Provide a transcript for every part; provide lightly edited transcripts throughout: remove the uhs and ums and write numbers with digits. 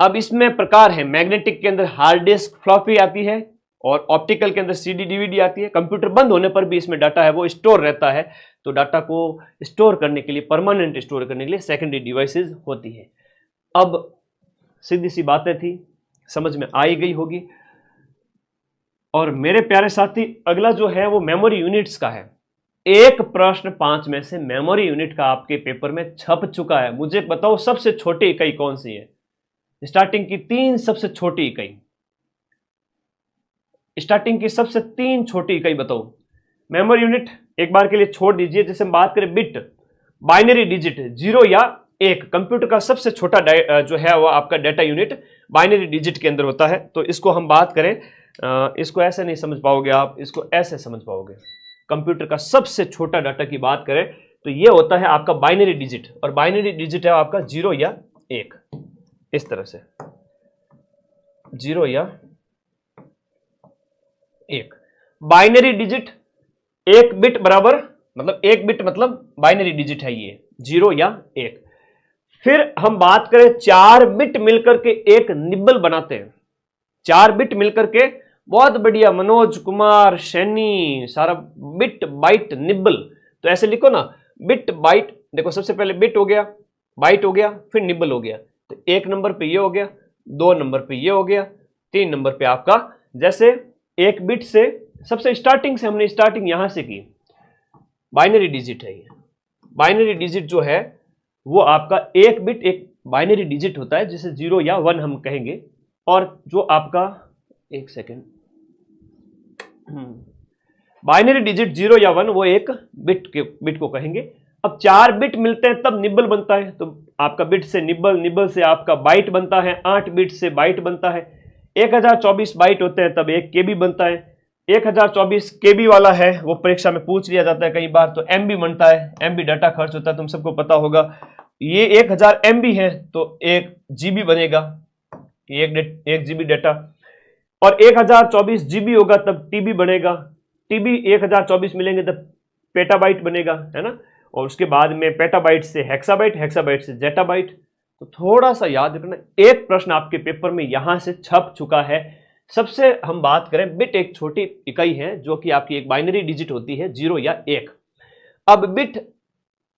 अब इसमें प्रकार है, मैग्नेटिक के अंदर हार्ड डिस्क फ्लॉपी आती है और ऑप्टिकल के अंदर सीडी डीवीडी आती है। कंप्यूटर बंद होने पर भी इसमें डाटा है वो स्टोर रहता है, तो डाटा को स्टोर करने के लिए, परमानेंट स्टोर करने के लिए सेकेंडरी डिवाइसेस होती है। अब सीधी सी बातें थी, समझ में आई गई होगी। और मेरे प्यारे साथी, अगला जो है वो मेमोरी यूनिट्स का है। एक प्रश्न 5 में से मेमोरी यूनिट का आपके पेपर में छप चुका है। मुझे बताओ सबसे छोटी इकाई कौन सी है? स्टार्टिंग की 3 सबसे छोटी इकाई, स्टार्टिंग की सबसे 3 छोटी इकाई बताओ। मेमोरी यूनिट एक बार के लिए छोड़ दीजिए। जैसे हम बात करें बिट, बाइनरी डिजिट 0 या 1, कंप्यूटर का सबसे छोटा जो है वो आपका डाटा यूनिट बाइनरी डिजिट के अंदर होता है। तो इसको हम बात करें, इसको ऐसे नहीं समझ पाओगे आप, इसको ऐसे समझ पाओगे। कंप्यूटर का सबसे छोटा डाटा की बात करें तो ये होता है आपका बाइनरी डिजिट, और बाइनरी डिजिट है आपका 0 या 1, इस तरह से 0 या 1। बाइनरी डिजिट 1 बिट बराबर, मतलब 1 बिट मतलब बाइनरी डिजिट है ये 0 या 1। फिर हम बात करें 4 बिट मिलकर के एक निब्बल बनाते हैं। 4 बिट मिलकर के, बहुत बढ़िया मनोज कुमार सैनी, सारा बिट बाइट निब्बल। तो ऐसे लिखो ना, बिट बाइट। देखो सबसे पहले बिट हो गया, बाइट हो गया, फिर निब्बल हो गया। तो 1 नंबर पे ये हो गया, 2 नंबर पे ये हो गया, 3 नंबर पे आपका, जैसे 1 बिट से सबसे स्टार्टिंग से हमने स्टार्टिंग यहां से की, बाइनरी डिजिट है ये। बाइनरी डिजिट जो है वो आपका 1 बिट एक बाइनरी डिजिट होता है, जिसे 0 या 1 हम कहेंगे। और जो आपका, एक सेकेंड, बाइनरी डिजिट 0 या 1 वो एक बिट को कहेंगे। अब 4 बिट मिलते हैं तब निब्बल बनता है। तो आपका बिट से निब्बल, निब्बल से आपका बाइट बनता है, 8 बिट से बाइट बनता है। 1024 बाइट होते हैं तब 1 केबी बनता है। 1024 केबी वाला है वो परीक्षा में पूछ लिया जाता है कई बार, तो एमबी बनता है। एमबी डाटा खर्च होता है, तुम सबको पता होगा। ये 1000 एमबी है तो 1 जीबी बनेगा, 1 जीबी डाटा। और 1024 जीबी होगा तब टीबी बनेगा। टीबी 1024 मिलेंगे तब पेटाबाइट बनेगा, है ना। और उसके बाद में पेटाबाइट से हेक्साबाइट, हेक्साबाइट से जेटाबाइट। तो थोड़ा सा याद रखना, एक प्रश्न आपके पेपर में यहां से छप चुका है। सबसे हम बात करें, बिट एक छोटी इकाई है जो कि आपकी एक बाइनरी डिजिट होती है 0 या 1। अब बिट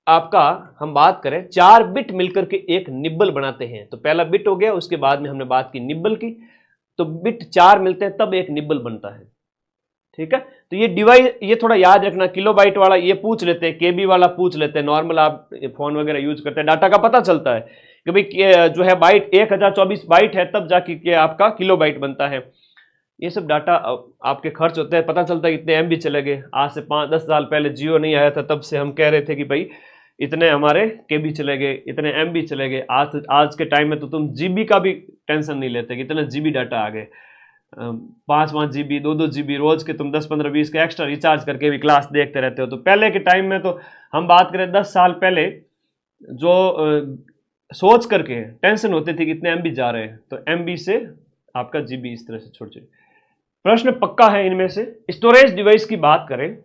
आपका हम बात करें, 4 बिट मिलकर के एक निब्बल बनाते हैं। तो पहला बिट हो गया, उसके बाद में हमने बात की निब्बल की। तो बिट 4 मिलते हैं तब एक निब्बल बनता है, ठीक है। तो ये डिवाइस, ये थोड़ा याद रखना, किलोबाइट वाला ये पूछ लेते हैं, केबी वाला पूछ लेते हैं। नॉर्मल आप फोन वगैरह यूज करते हैं, डाटा का पता चलता है कि भाई जो है बाइट 1024 बाइट है तब जाके के आपका किलोबाइट बनता है। ये सब डाटा आपके खर्च होते हैं, पता चलता है कितने एमबी चले गए। आज से 5-10 साल पहले जियो नहीं आया था, तब से हम कह रहे थे कि भाई इतने हमारे केबी चले गए, इतने एमबी चले गए। आज के टाइम में तो तुम जीबी का भी टेंशन नहीं लेते कि इतने जीबी डाटा आ गए। 5-5 जीबी, 2-2 जीबी रोज के तुम 10-15-20 के एक्स्ट्रा रिचार्ज करके भी क्लास देखते रहते हो। तो पहले के टाइम में तो हम बात करें 10 साल पहले, जो सोच करके टेंशन होती थी कि इतने एमबी जा रहे हैं, तो एमबी से आपका जीबी इस तरह से छोटे। प्रश्न पक्का है इनमें से। स्टोरेज डिवाइस की बात करें,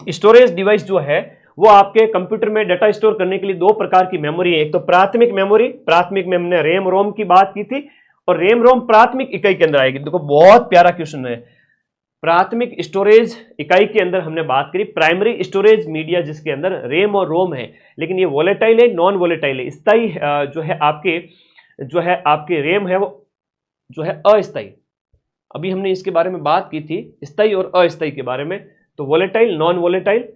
स्टोरेज डिवाइस जो है वो आपके कंप्यूटर में डाटा स्टोर करने के लिए 2 प्रकार की मेमोरी है। एक तो प्राथमिक मेमोरी, प्राथमिक में हमने रैम रोम की बात की थी, और रैम रोम प्राथमिक इकाई के अंदर आएगी। देखो बहुत प्यारा क्वेश्चन है। प्राथमिक स्टोरेज इकाई के अंदर हमने बात करी प्राइमरी स्टोरेज मीडिया, जिसके अंदर रैम और रोम है, लेकिन ये वोलेटाइल है, नॉन वोलेटाइल है। स्थायी जो है आपके रैम है वो जो है अस्थायी। अभी हमने इसके बारे में बात की थी, स्थायी और अस्थायी के बारे में। तो वोलेटाइल, नॉन वोलेटाइल,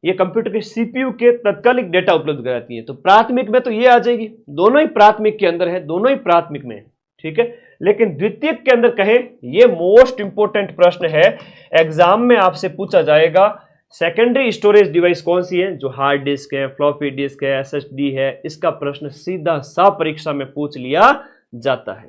ये कंप्यूटर के सीपीयू के तत्कालिक डेटा उपलब्ध कराती है। तो प्राथमिक में तो ये आ जाएगी, दोनों ही प्राथमिक के अंदर है, दोनों ही प्राथमिक में, ठीक है। लेकिन द्वितीयक के अंदर कहें, ये मोस्ट इंपोर्टेंट प्रश्न है, एग्जाम में आपसे पूछा जाएगा, सेकेंडरी स्टोरेज डिवाइस कौन सी है? जो हार्ड डिस्क है, फ्लॉपी डिस्क है, एसएसडी है। इसका प्रश्न सीधा सा परीक्षा में पूछ लिया जाता है।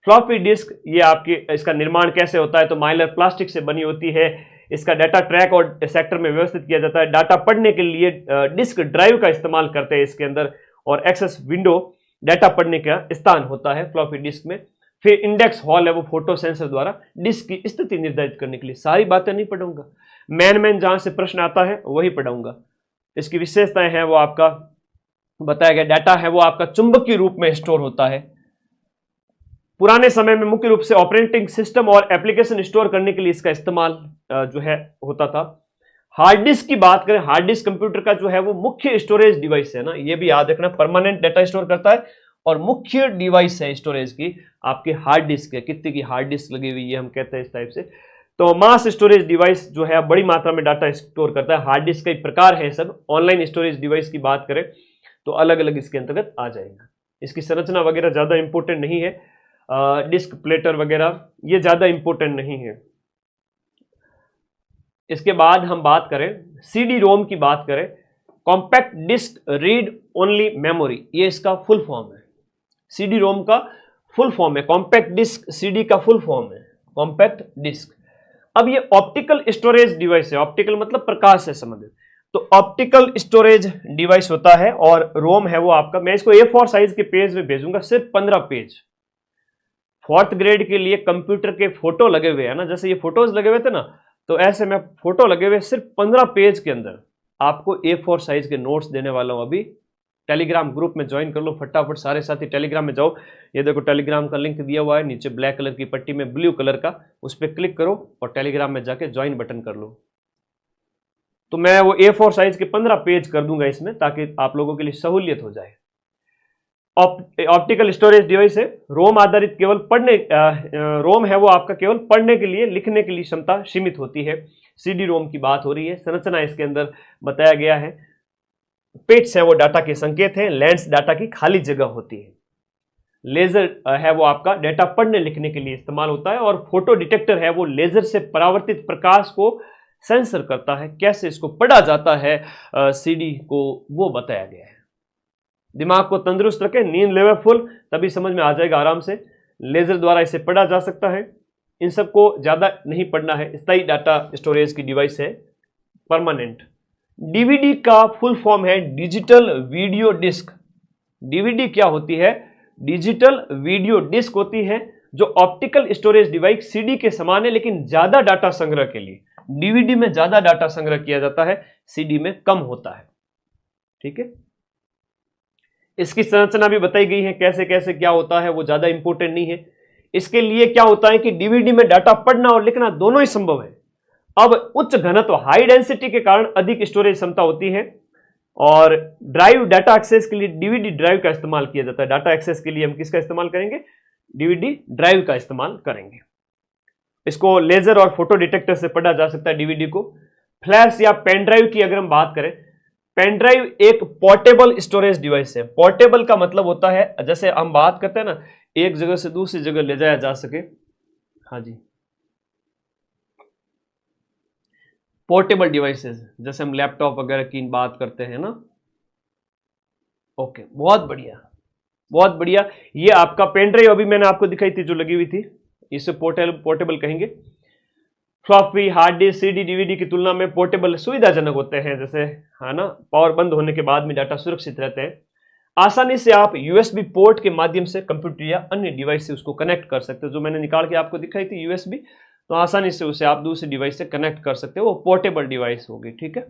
फ्लॉपी डिस्क, ये आपकी, इसका निर्माण कैसे होता है? तो माइलर प्लास्टिक से बनी होती है। इसका डाटा ट्रैक और सेक्टर में व्यवस्थित किया जाता है। डाटा पढ़ने के लिए डिस्क ड्राइव का इस्तेमाल करते हैं इसके अंदर, और एक्सेस विंडो डाटा पढ़ने का स्थान होता है फ्लॉपी डिस्क में। फिर इंडेक्स हॉल है वो फोटो सेंसर द्वारा डिस्क की स्थिति निर्धारित करने के लिए। सारी बातें नहीं पढ़ूंगा, मैन जहां से प्रश्न आता है वही पढ़ाऊंगा। इसकी विशेषताएं हैं वो आपका बताया गया डाटा है वो आपका चुंबकीय रूप में स्टोर होता है। पुराने समय में मुख्य रूप से ऑपरेटिंग सिस्टम और एप्लीकेशन स्टोर करने के लिए इसका इस्तेमाल जो है होता था। हार्ड डिस्क की बात करें, हार्ड डिस्क कंप्यूटर का जो है वो मुख्य स्टोरेज डिवाइस है ना, ये भी याद रखना, परमानेंट डाटा स्टोर करता है और मुख्य डिवाइस है स्टोरेज की आपकी हार्ड डिस्क है। कितने की हार्ड डिस्क लगी हुई है हम कहते हैं इस टाइप से। तो मास स्टोरेज डिवाइस जो है बड़ी मात्रा में डाटा स्टोर करता है। हार्ड डिस्क का एक प्रकार है सब। ऑनलाइन स्टोरेज डिवाइस की बात करें तो अलग अलग इसके अंतर्गत आ जाएगा। इसकी संरचना वगैरह ज्यादा इंपॉर्टेंट नहीं है, डिस्क प्लेटर वगैरह ये ज्यादा इंपॉर्टेंट नहीं है। इसके बाद हम बात करें सीडी रोम की बात करें, compact disc read only memory, ये इसका फुल फॉर्म है। सीडी रोम का फुल फॉर्म है, कॉम्पैक्ट डिस्क सीडी का फुल फॉर्म है कॉम्पैक्ट डिस्क। अब ये ऑप्टिकल स्टोरेज डिवाइस है, ऑप्टिकल मतलब प्रकाश से संबंधित, तो ऑप्टिकल स्टोरेज डिवाइस होता है। और रोम है वो आपका, मैं इसको A4 साइज के पेज में भेजूंगा, सिर्फ 15 पेज। 4th ग्रेड के लिए कंप्यूटर के फोटो लगे हुए हैं ना, जैसे ये फोटोज लगे हुए थे ना, तो ऐसे में फोटो लगे हुए सिर्फ 15 पेज के अंदर आपको A4 साइज के नोट्स देने वाला हूं। अभी टेलीग्राम ग्रुप में ज्वाइन कर लो फटाफट, सारे साथी टेलीग्राम में जाओ। ये देखो टेलीग्राम का लिंक दिया हुआ है नीचे ब्लैक कलर की पट्टी में ब्लू कलर का, उस पर क्लिक करो और टेलीग्राम में जाके ज्वाइन बटन कर लो। तो मैं वो A4 साइज के 15 पेज कर दूंगा इसमें, ताकि आप लोगों के लिए सहूलियत हो जाए। ऑप्टिकल स्टोरेज डिवाइस है, रोम आधारित, केवल पढ़ने, रोम है वो आपका केवल पढ़ने के लिए, लिखने के लिए क्षमता सीमित होती है। सीडी रोम की बात हो रही है। संरचना इसके अंदर बताया गया है, पिट्स है वो डाटा के संकेत है, लेंस डाटा की खाली जगह होती है, लेजर है वो आपका डाटा पढ़ने लिखने के लिए इस्तेमाल होता है, और फोटो डिटेक्टर है वो लेजर से परावर्तित प्रकाश को सेंसर करता है। कैसे इसको पढ़ा जाता है सीडी को, वो बताया गया है। दिमाग को तंदुरुस्त रखें, नींद लेवे फुल, तभी समझ में आ जाएगा आराम से। लेजर द्वारा इसे पढ़ा जा सकता है। इन सबको ज्यादा नहीं पढ़ना है। स्थायी डाटा स्टोरेज की डिवाइस है, परमानेंट। डीवीडी का फुल फॉर्म है डिजिटल वीडियो डिस्क। डीवीडी क्या होती है? डिजिटल वीडियो डिस्क होती है, जो ऑप्टिकल स्टोरेज डिवाइस सीडी के समान है, लेकिन ज्यादा डाटा संग्रह के लिए। डीवीडी में ज्यादा डाटा संग्रह किया जाता है, सीडी में कम होता है। ठीक है, इसकी संरचना भी बताई गई है, कैसे कैसे क्या होता है, वो ज्यादा इंपॉर्टेंट नहीं है। इसके लिए क्या होता है कि डीवीडी में डाटा पढ़ना और लिखना दोनों ही संभव है। अब उच्च घनत्व हाई डेंसिटी के कारण अधिक स्टोरेज क्षमता होती है, और ड्राइव डाटा एक्सेस के लिए डीवीडी ड्राइव का इस्तेमाल किया जाता है। डाटा एक्सेस के लिए हम किसका इस्तेमाल करेंगे? डीवीडी ड्राइव का इस्तेमाल करेंगे। इसको लेजर और फोटो डिटेक्टर से पढ़ा जा सकता है डीवीडी को। फ्लैश या पेन ड्राइव की अगर हम बात करें, पेन ड्राइव एक पोर्टेबल स्टोरेज डिवाइस है। पोर्टेबल का मतलब होता है, जैसे हम बात करते हैं ना, एक जगह से दूसरी जगह ले जाया जा सके। हाँ जी, पोर्टेबल डिवाइसेस, जैसे हम लैपटॉप वगैरह की बात करते हैं ना। ओके, बहुत बढ़िया बहुत बढ़िया। ये आपका पेन ड्राइव अभी मैंने आपको दिखाई थी जो लगी हुई थी, इसे पोर्टेबल कहेंगे। Floppy, hard disk, CD, DVD की तुलना में पोर्टेबल सुविधाजनक होते हैं, जैसे है ना, पावर बंद होने के बाद में डाटा सुरक्षित रहते हैं। आसानी से आप यूएसबी पोर्ट के माध्यम से कंप्यूटर या अन्य डिवाइस से उसको कनेक्ट कर सकते हो। जो मैंने निकाल के आपको दिखाई थी यूएसबी, तो आसानी से उसे आप दूसरी डिवाइस से कनेक्ट कर सकते हो, वो पोर्टेबल डिवाइस होगी। ठीक है,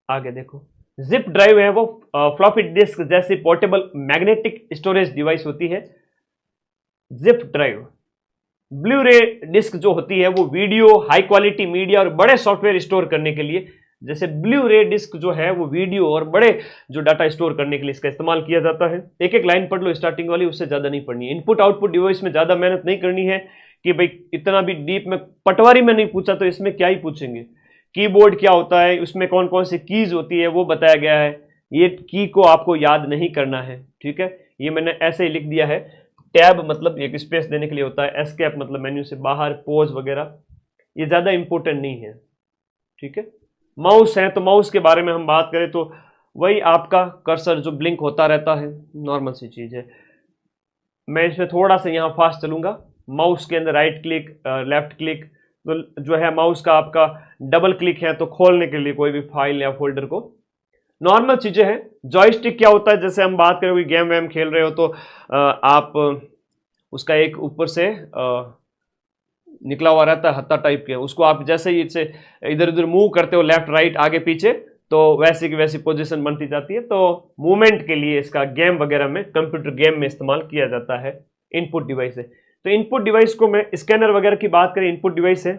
आगे देखो, जिप ड्राइव है वो फ्लॉपी डिस्क जैसी पोर्टेबल मैग्नेटिक स्टोरेज डिवाइस होती है। जिप ड्राइव, ब्लू रे डिस्क जो होती है वो वीडियो, हाई क्वालिटी मीडिया और बड़े सॉफ्टवेयर स्टोर करने के लिए, जैसे ब्लू रे डिस्क जो है वो वीडियो और बड़े जो डाटा स्टोर करने के लिए इसका इस्तेमाल किया जाता है। एक एक लाइन पढ़ लो स्टार्टिंग वाली, उससे ज्यादा नहीं पढ़नी है। इनपुट आउटपुट डिवाइस में ज्यादा मेहनत नहीं करनी है कि भाई इतना भी डीप में, पटवारी में नहीं पूछा तो इसमें क्या ही पूछेंगे। कीबोर्ड क्या होता है, उसमें कौन कौन सी कीज होती है वो बताया गया है। ये की को आपको याद नहीं करना है। ठीक है, ये मैंने ऐसे ही लिख दिया है। टैब मतलब एक स्पेस देने के लिए होता है, एस्केप मतलब मेन्यू से बाहर, पोज वगैरह, ये ज्यादा इंपॉर्टेंट नहीं है। ठीक है, माउस है तो माउस के बारे में हम बात करें तो वही आपका कर्सर जो ब्लिंक होता रहता है, नॉर्मल सी चीज है। मैं इसमें थोड़ा सा यहाँ फास्ट चलूंगा। माउस के अंदर राइट क्लिक, लेफ्ट क्लिक, तो जो है माउस का आपका डबल क्लिक है तो खोलने के लिए कोई भी फाइल या फोल्डर को, नॉर्मल चीजें हैं। जॉयस्टिक क्या होता है, जैसे हम बात करें कोई गेम वेम खेल रहे हो तो आप उसका एक ऊपर से निकला हुआ रहता है हत्था टाइप के, उसको आप जैसे ही इसे इधर उधर मूव करते हो, लेफ्ट राइट आगे पीछे, तो वैसी की वैसी पोजीशन बनती जाती है। तो मूवमेंट के लिए इसका गेम वगैरह में, कंप्यूटर गेम में इस्तेमाल किया जाता है इनपुट डिवाइस है। तो इनपुट डिवाइस को मैं, स्कैनर वगैरह की बात करें, इनपुट डिवाइस है।